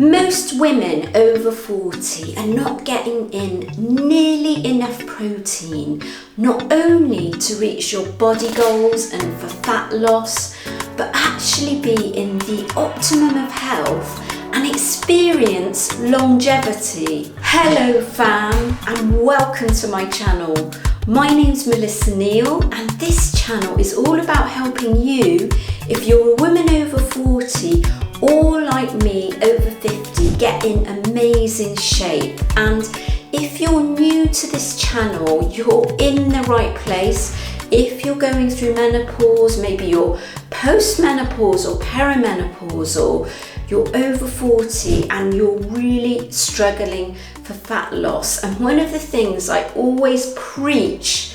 Most women over 40 are not getting in nearly enough protein, not only to reach your body goals and for fat loss, but actually be in the optimum of health and experience longevity. Hello fam, and welcome to my channel. My name's Melissa Neal, and this channel is all about helping you if you're a woman over 40 or like me over 50 get in amazing shape. And if you're new to this channel, you're in the right place. If you're going through menopause, maybe you're post-menopause or perimenopause, or you're over 40 and you're really struggling for fat loss. And one of the things I always preach,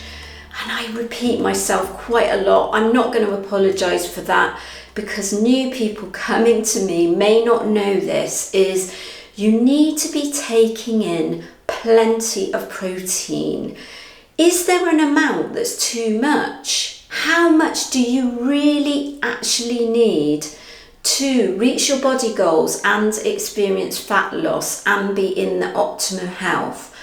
and I repeat myself quite a lot, I'm not going to apologize for that, because new people coming to me may not know this, is you need to be taking in plenty of protein. Is there an amount that's too much? How much do you really actually need to reach your body goals and experience fat loss and be in the optimum health?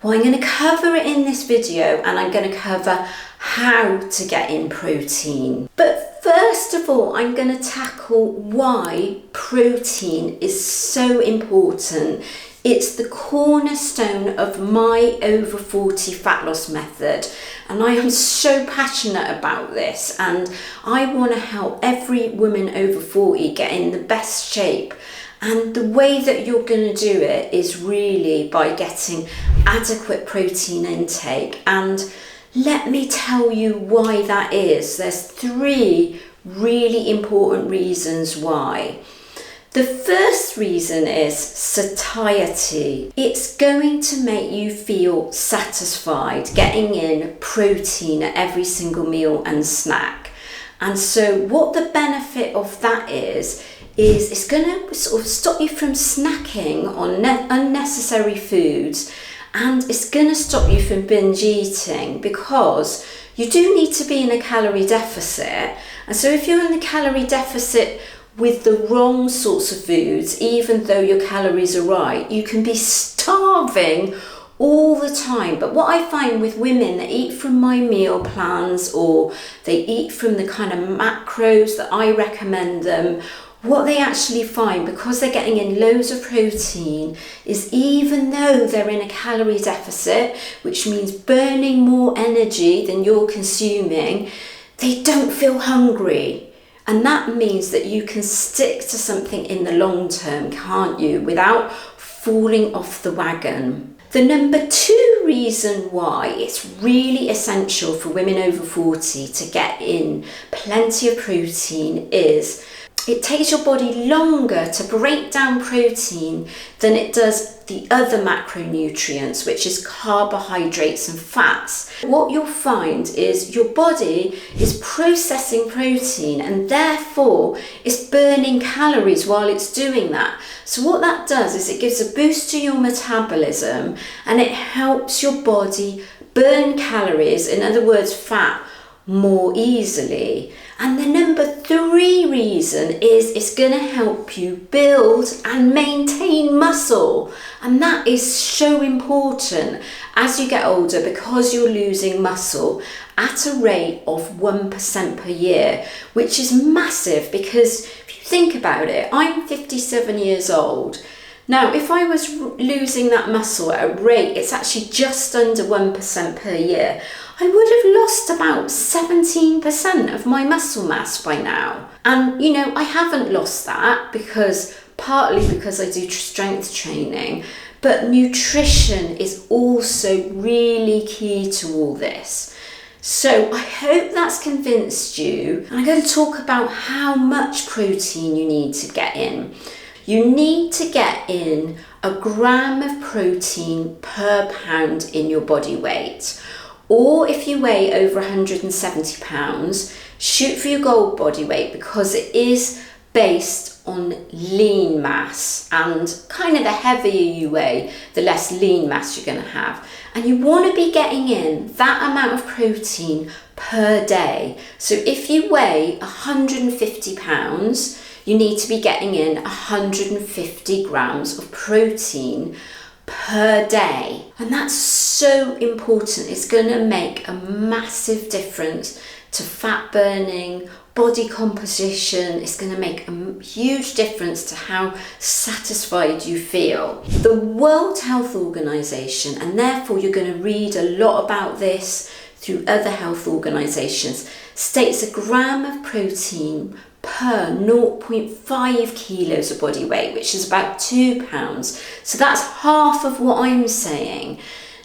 Well, I'm going to cover it in this video, and I'm going to cover how to get in protein. But first of all, I'm going to tackle why protein is so important. It's the cornerstone of my over 40 fat loss method, and I am so passionate about this, and I want to help every woman over 40 get in the best shape. And the way that you're going to do it is really by getting adequate protein intake. And let me tell you why that is. There's three really important reasons why. The first reason is satiety. It's going to make you feel satisfied getting in protein at every single meal and snack. And so what the benefit of that is it's going to sort of stop you from snacking on unnecessary foods, and it's going to stop you from binge eating, because you do need to be in a calorie deficit. And so if you're in the calorie deficit with the wrong sorts of foods, even though your calories are right, you can be starving all the time. But what I find with women that eat from my meal plans, or they eat from the kind of macros that I recommend them, what they actually find, because they're getting in loads of protein, is even though they're in a calorie deficit, which means burning more energy than you're consuming, they don't feel hungry. And that means that you can stick to something in the long term, can't you, without falling off the wagon. The number two reason why it's really essential for women over 40 to get in plenty of protein is it takes your body longer to break down protein than it does the other macronutrients, which is carbohydrates and fats. What you'll find is your body is processing protein, and therefore it's burning calories while it's doing that. So what that does is it gives a boost to your metabolism, and it helps your body burn calories, in other words fat, more easily. And the number three reason is it's going to help you build and maintain muscle. And that is so important as you get older, because you're losing muscle at a rate of 1% per year, which is massive. Because if you think about it, I'm 57 years old. Now, if I was losing that muscle at a rate, it's actually just under 1% per year, I would have lost about 17% of my muscle mass by now. And, you know, I haven't lost that partly because I do strength training, but nutrition is also really key to all this. So I hope that's convinced you. And I'm going to talk about how much protein you need to get in. You need to get in a gram of protein per pound in your body weight. Or if you weigh over 170 pounds, shoot for your goal body weight, because it is based on lean mass, and kind of the heavier you weigh, the less lean mass you're going to have. And you want to be getting in that amount of protein per day. So if you weigh 150 pounds, you need to be getting in 150 grams of protein per day. And that's so important. It's going to make a massive difference to fat burning, body composition. It's going to make a huge difference to how satisfied you feel. The World Health Organization, and therefore you're going to read a lot about this through other health organizations, states a gram of protein per 0.5 kilos of body weight, which is about 2 pounds. So that's half of what I'm saying.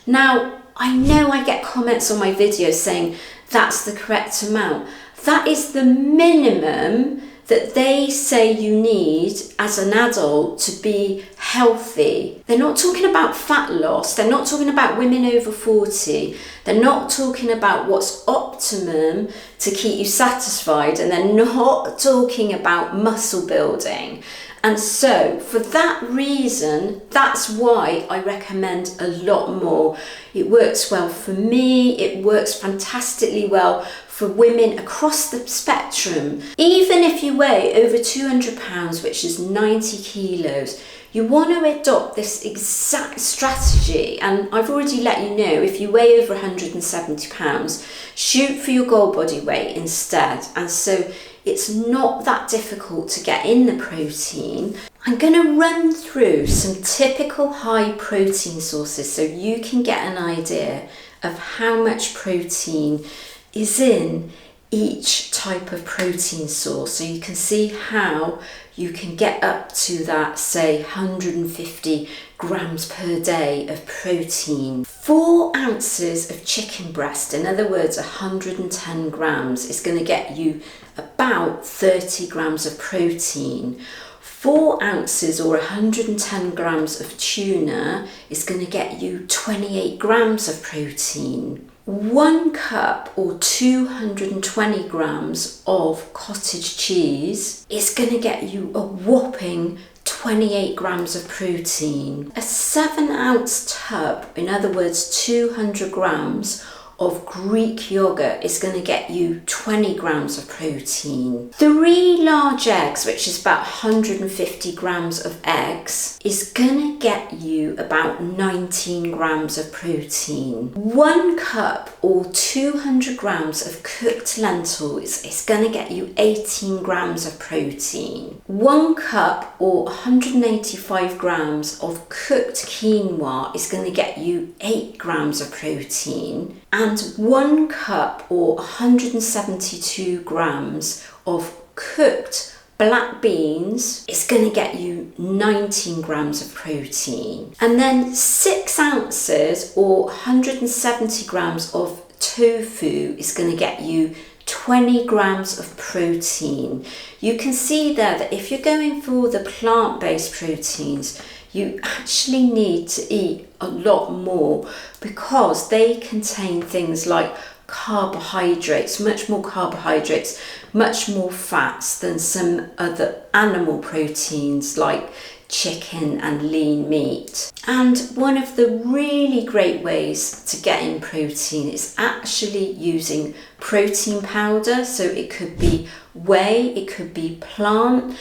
Now, I know I get comments on my videos saying that's the correct amount. That is the minimum that they say you need as an adult to be healthy. They're not talking about fat loss. They're not talking about women over 40. They're not talking about what's optimum to keep you satisfied. And they're not talking about muscle building. And so for that reason, that's why I recommend a lot more. It works well for me. It works fantastically well for women across the spectrum. Even if you weigh over 200 pounds, which is 90 kilos, you want to adopt this exact strategy. And I've already let you know, if you weigh over 170 pounds, shoot for your goal body weight instead. And so it's not that difficult to get in the protein. I'm going to run through some typical high protein sources so you can get an idea of how much protein is in each type of protein source, so you can see how you can get up to that, say, 150 grams per day of protein. 4 ounces of chicken breast, in other words 110 grams, is going to get you about 30 grams of protein. 4 ounces or 110 grams of tuna is going to get you 28 grams of protein. 1 cup or 220 grams of cottage cheese is going to get you a whopping 28 grams of protein. A 7-ounce tub, in other words 200 grams of Greek yogurt, is going to get you 20 grams of protein. 3 large eggs, which is about 150 grams of eggs, is going to get you about 19 grams of protein. 1 cup or 200 grams of cooked lentils is going to get you 18 grams of protein. 1 cup or 185 grams of cooked quinoa is going to get you 8 grams of protein. And 1 cup or 172 grams of cooked black beans is going to get you 19 grams of protein. And then 6 ounces or 170 grams of tofu is going to get you 20 grams of protein. You can see there that if you're going for the plant-based proteins, you actually need to eat a lot more because they contain things like carbohydrates, much more carbohydrates, much more fats than some other animal proteins like chicken and lean meat. And one of the really great ways to get in protein is actually using protein powder. So it could be whey, it could be plant,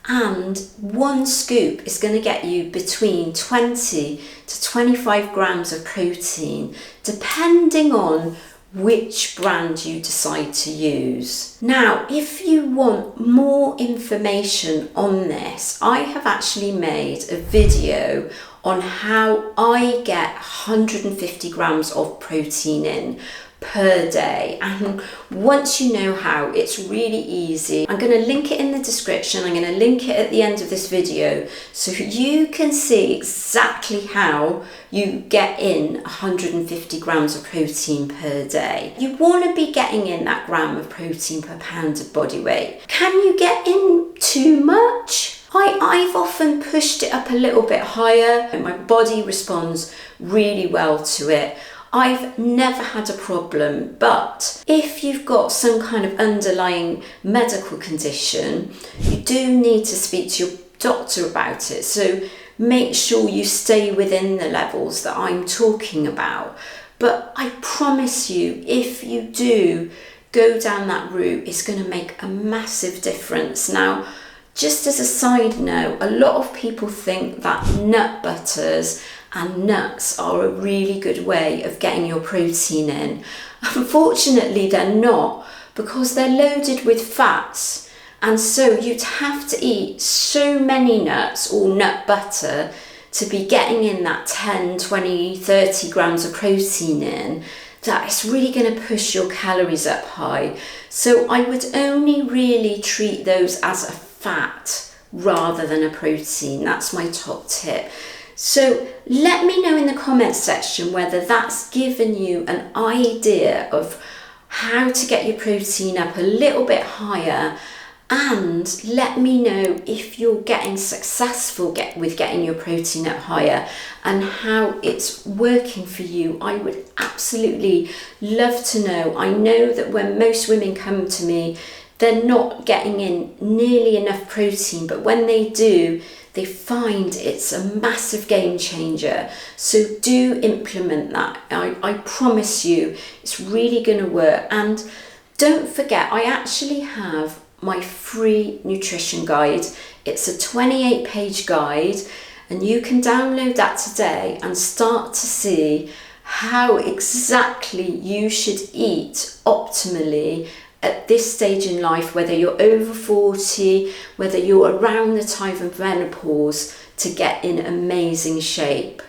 and 1 scoop is going to get you between 20 to 25 grams of protein, depending on which brand you decide to use. Now, if you want more information on this, I have actually made a video on how I get 150 grams of protein in per day, and once you know how, it's really easy. I'm going to link it in the description. I'm going to link it at the end of this video so you can see exactly how you get in 150 grams of protein per day. You want to be getting in that gram of protein per pound of body weight. Can you get in too much? I've often pushed it up a little bit higher and my body responds really well to it. I've never had a problem, but if you've got some kind of underlying medical condition, you do need to speak to your doctor about it. So make sure you stay within the levels that I'm talking about. But I promise you, if you do go down that route, it's going to make a massive difference. Now, Just as a side note, a lot of people think that nut butters and nuts are a really good way of getting your protein in. Unfortunately, they're not, because they're loaded with fats. And so you'd have to eat so many nuts or nut butter to be getting in that 10, 20, 30 grams of protein in, that it's really going to push your calories up high. So I would only really treat those as a fat rather than a protein. That's my top tip. So let me know in the comments section whether that's given you an idea of how to get your protein up a little bit higher, and let me know if you're getting successful with getting your protein up higher and how it's working for you. I would absolutely love to know. I know that when most women come to me, they're not getting in nearly enough protein, but when they do, they find it's a massive game changer. So do implement that. I promise you it's really going to work. And don't forget, I actually have my free nutrition guide. It's a 28-page guide, and you can download that today and start to see how exactly you should eat optimally at this stage in life, whether you're over 40, whether you're around the time of menopause, to get in amazing shape.